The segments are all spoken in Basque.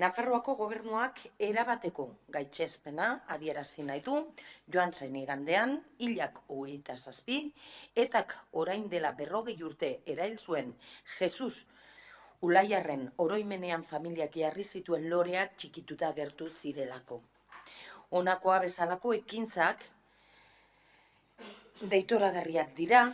Nafarroako gobernuak erabateko gaitzespena adierazi nahi du joan zen igandean, hilak 27, etak orain dela 40 urte erail zuen Jesus Ulaiarren oroimenean familiak jarri zituen loreak txikituta gertu zirelako. Honakoa bezalako ekintzak deitoragarriak dira,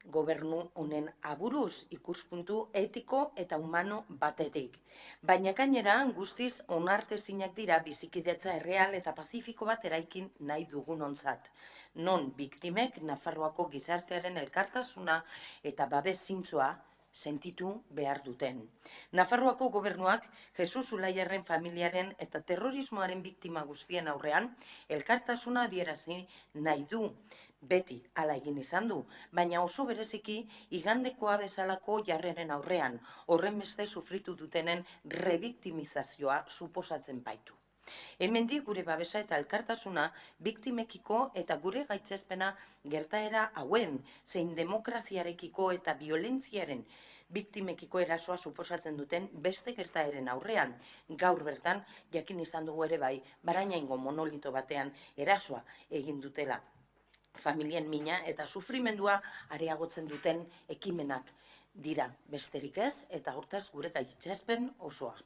gobernu honen aburuz ikuspuntu etiko eta humano batetik. Baina gainera guztiz onartezinak dira bizikidetza erreal eta pazifiko bat eraikin nahi dugunontzat. Non biktimek Nafarroako gizartearen elkartasuna eta babes zintzoa sentitu behar duten. Nafarroako gobernuak Jesus Ulaiarren familiaren eta terrorismoaren biktima guztien aurrean elkartasuna adierazi nahi du. Beti hala egin izan du, baina oso bereziki igandekoa bezalako jarreren aurrean, horren beste sufritu dutenen rebiktimizazioa suposatzen baitu. Hemendik gure babesa eta elkartasuna biktimekiko eta gure gaitzespena gertaera hauen, zein demokraziarekiko eta violentziaren biktimekiko erasoa suposatzen duten beste gertaeren aurrean. Gaur bertan, jakin izan dugu ere bai, Barainaingo monolito batean erasoa egin dutela familien mina eta sufrimendua areagotzen duten ekimenak dira besterik ez, eta hortaz gure gaitzespen osoa.